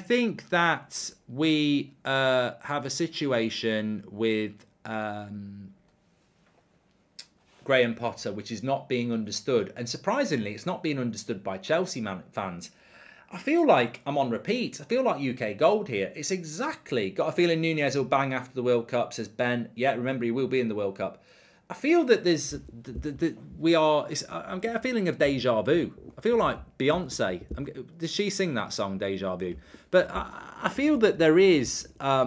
think that we have a situation with Graham Potter, which is not being understood. And surprisingly, it's not being understood by Chelsea fans. I feel like I'm on repeat. I feel like UK gold here. It's exactly, got a feeling Nunez will bang after the World Cup, says Ben. Yeah, remember, he will be in the World Cup. I feel that there's, I'm getting a feeling of deja vu. I feel like Beyonce. Does she sing that song, Deja Vu? But I feel that there is a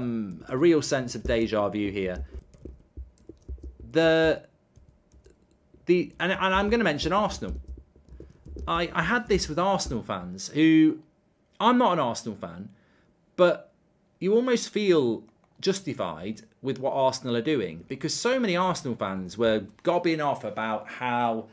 real sense of deja vu here. And I'm going to mention Arsenal. I had this with Arsenal fans who, I'm not an Arsenal fan, but you almost feel justified with what Arsenal are doing, because so many Arsenal fans were gobbing off about how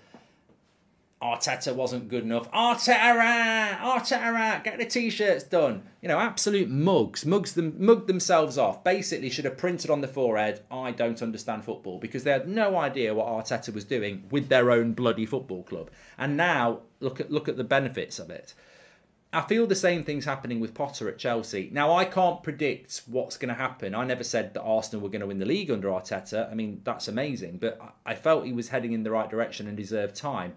Arteta wasn't good enough. Arteta, get the t-shirts done. You know, absolute mugged themselves off. Basically should have printed on the forehead, I don't understand football, because they had no idea what Arteta was doing with their own bloody football club. And now look at the benefits of it. I feel the same thing's happening with Potter at Chelsea. Now, I can't predict what's going to happen. I never said that Arsenal were going to win the league under Arteta. I mean, that's amazing. But I felt he was heading in the right direction and deserved time.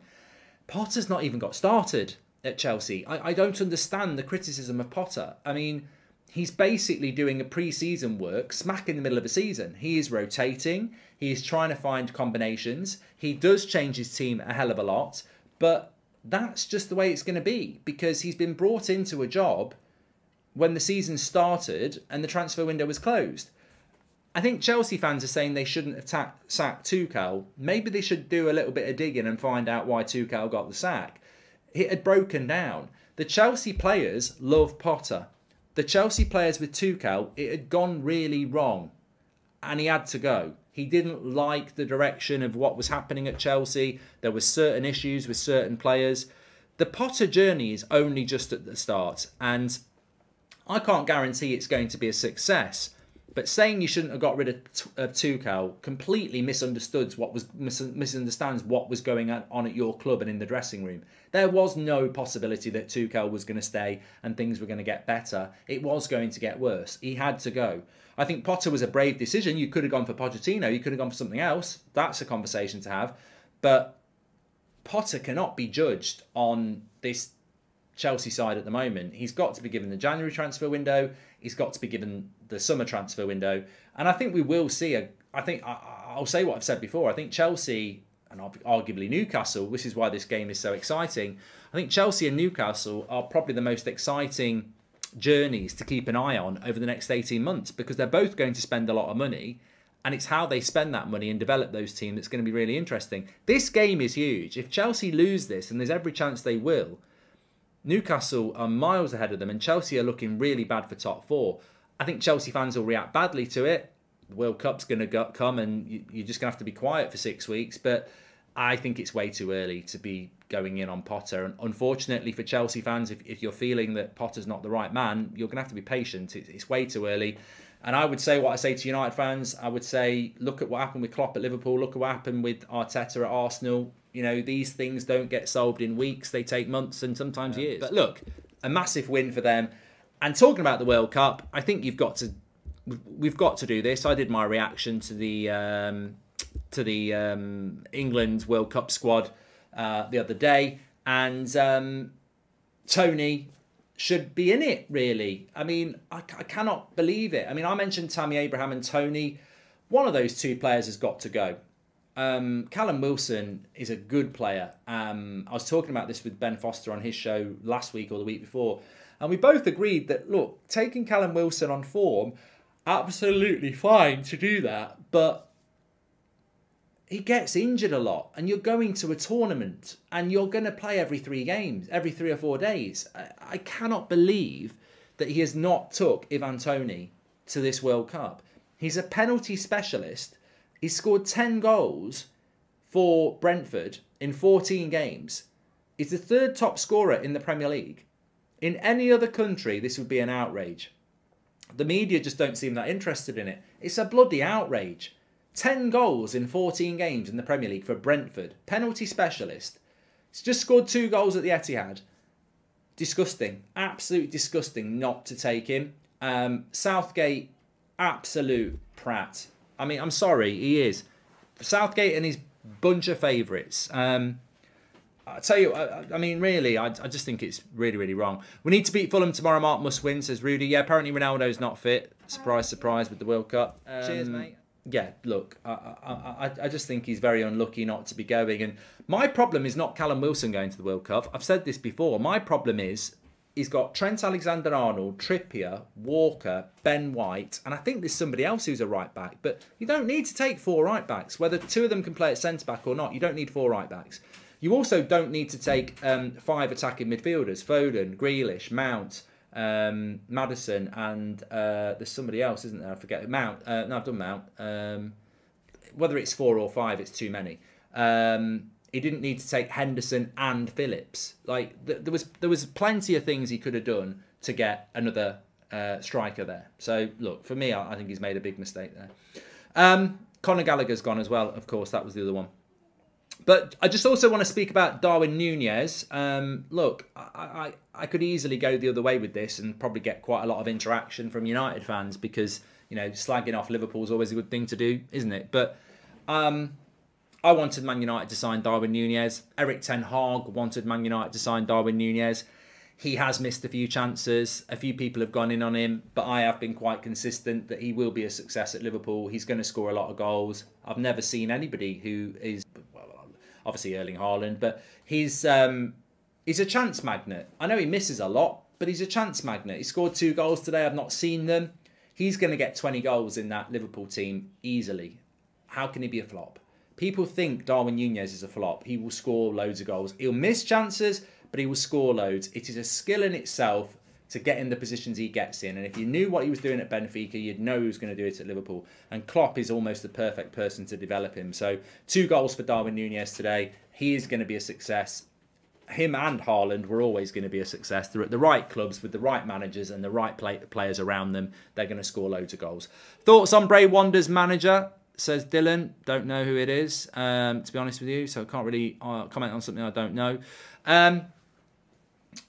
Potter's not even got started at Chelsea. I don't understand the criticism of Potter. I mean, he's basically doing a pre-season work smack in the middle of a season. He is rotating. He is trying to find combinations. He does change his team a hell of a lot. But that's just the way it's going to be, because he's been brought into a job when the season started and the transfer window was closed. I think Chelsea fans are saying they shouldn't have sacked Tuchel. Maybe they should do a little bit of digging and find out why Tuchel got the sack. It had broken down. The Chelsea players love Potter. The Chelsea players with Tuchel, it had gone really wrong and he had to go. He didn't like the direction of what was happening at Chelsea. There were certain issues with certain players. The Potter journey is only just at the start, and I can't guarantee it's going to be a success. But saying you shouldn't have got rid of Tuchel completely misunderstands what was going on at your club and in the dressing room. There was no possibility that Tuchel was going to stay and things were going to get better. It was going to get worse. He had to go. I think Potter was a brave decision. You could have gone for Pochettino. You could have gone for something else. That's a conversation to have. But Potter cannot be judged on this Chelsea side at the moment. He's got to be given the January transfer window. He's got to be given the summer transfer window. And I think we will see I'll say what I've said before. I think Chelsea and arguably Newcastle, this is why this game is so exciting. I think Chelsea and Newcastle are probably the most exciting journeys to keep an eye on over the next 18 months, because they're both going to spend a lot of money, and it's how they spend that money and develop those teams that's going to be really interesting. This game is huge. If Chelsea lose this, and there's every chance they will, Newcastle are miles ahead of them and Chelsea are looking really bad for top four. I think Chelsea fans will react badly to it. The World Cup's going to come and you're just going to have to be quiet for 6 weeks, but I think it's way too early to be going in on Potter. And unfortunately for Chelsea fans, if you're feeling that Potter's not the right man, you're going to have to be patient. It's way too early. And I would say what I say to United fans, I would say, look at what happened with Klopp at Liverpool, look at what happened with Arteta at Arsenal. You know, these things don't get solved in weeks. They take months and sometimes years. But look, a massive win for them. And talking about the World Cup, I think we've got to do this. I did my reaction to the England World Cup squad the other day, and Tony should be in it, really. I mean, I cannot believe it. I mean, I mentioned Tammy Abraham and Tony. One of those two players has got to go. Callum Wilson is a good player. I was talking about this with Ben Foster on his show last week or the week before, and we both agreed that, look, taking Callum Wilson on form, absolutely fine to do that, but he gets injured a lot, and you're going to a tournament and you're going to play every 3 games, every 3 or 4 days. I cannot believe that he has not took Ivan Toney to this World Cup. He's a penalty specialist. He scored 10 goals for Brentford in 14 games. He's the 3rd top scorer in the Premier League. In any other country, this would be an outrage. The media just don't seem that interested in it. It's a bloody outrage. 10 goals in 14 games in the Premier League for Brentford. Penalty specialist. He's just scored 2 goals at the Etihad. disgusting. Absolutely disgusting not to take him. Southgate, absolute prat. I mean, I'm sorry, he is. Southgate and his bunch of favourites. I tell you, I mean, really, I just think it's really, really wrong. We need to beat Fulham tomorrow. Mark must win, says Rudy. Yeah, apparently Ronaldo's not fit. Surprise, surprise with the World Cup. Cheers, mate. Yeah, look, I just think he's very unlucky not to be going. And my problem is not Callum Wilson going to the World Cup. I've said this before. My problem is he's got Trent Alexander-Arnold, Trippier, Walker, Ben White, and I think there's somebody else who's a right-back. But you don't need to take 4 right-backs. Whether 2 of them can play at centre-back or not, you don't need 4 right-backs. You also don't need to take 5 attacking midfielders. Foden, Grealish, Mount, Maddison, and there's somebody else, isn't there? I forget. Mount. No, I've done Mount. Whether it's 4 or 5, it's too many. He didn't need to take Henderson and Phillips. Like there was plenty of things he could have done to get another striker there. So look, for me, I think he's made a big mistake there. Conor Gallagher's gone as well. Of course, that was the other one. But I just also want to speak about Darwin Núñez. Look, I could easily go the other way with this and probably get quite a lot of interaction from United fans because, you know, slagging off Liverpool is always a good thing to do, isn't it? But I wanted Man United to sign Darwin Núñez. Erik ten Hag wanted Man United to sign Darwin Núñez. He has missed a few chances. A few people have gone in on him, but I have been quite consistent that he will be a success at Liverpool. He's going to score a lot of goals. I've never seen anybody who is... obviously Erling Haaland, but he's a chance magnet. I know he misses a lot, but he's a chance magnet. He scored 2 goals today. I've not seen them. He's going to get 20 goals in that Liverpool team easily. How can he be a flop? People think Darwin Núñez is a flop. He will score loads of goals. He'll miss chances, but he will score loads. It is a skill in itself to get in the positions he gets in. And if you knew what he was doing at Benfica, you'd know he was going to do it at Liverpool. And Klopp is almost the perfect person to develop him. So 2 goals for Darwin Núñez today. He is going to be a success. Him and Haaland were always going to be a success. They're at the right clubs with the right managers and the right players around them. They're going to score loads of goals. Thoughts on Bray Wander's manager, says Dylan. Don't know who it is, to be honest with you. So I can't really comment on something I don't know.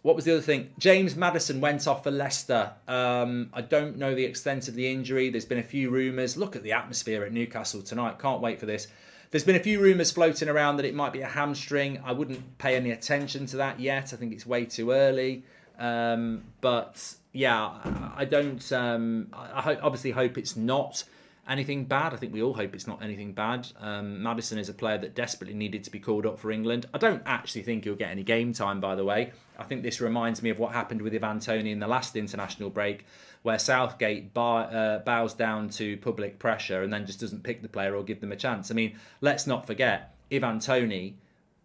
What was the other thing? James Maddison went off for Leicester. I don't know the extent of the injury. There's been a few rumours. Look at the atmosphere at Newcastle tonight. Can't wait for this. There's been a few rumours floating around that it might be a hamstring. I wouldn't pay any attention to that yet. I think it's way too early. But yeah, I don't... I obviously hope it's not anything bad. I think we all hope it's not anything bad. Maddison is a player that desperately needed to be called up for England. I don't actually think he'll get any game time, by the way. I think this reminds me of what happened with Ivan Toney in the last international break, where Southgate bows down to public pressure and then just doesn't pick the player or give them a chance. I mean, let's not forget, Ivan Toney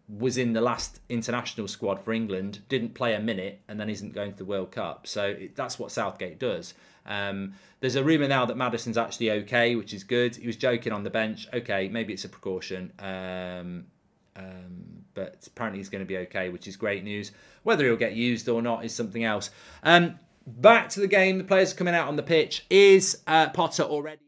was in the last international squad for England, didn't play a minute, and then isn't going to the World Cup. So that's what Southgate does. There's a rumour now that Maddison's actually okay, which is good. He was joking on the bench. Okay, maybe it's a precaution. But apparently he's going to be okay, which is great news. Whether he'll get used or not is something else. Back to the game. The players are coming out on the pitch. Is Potter already...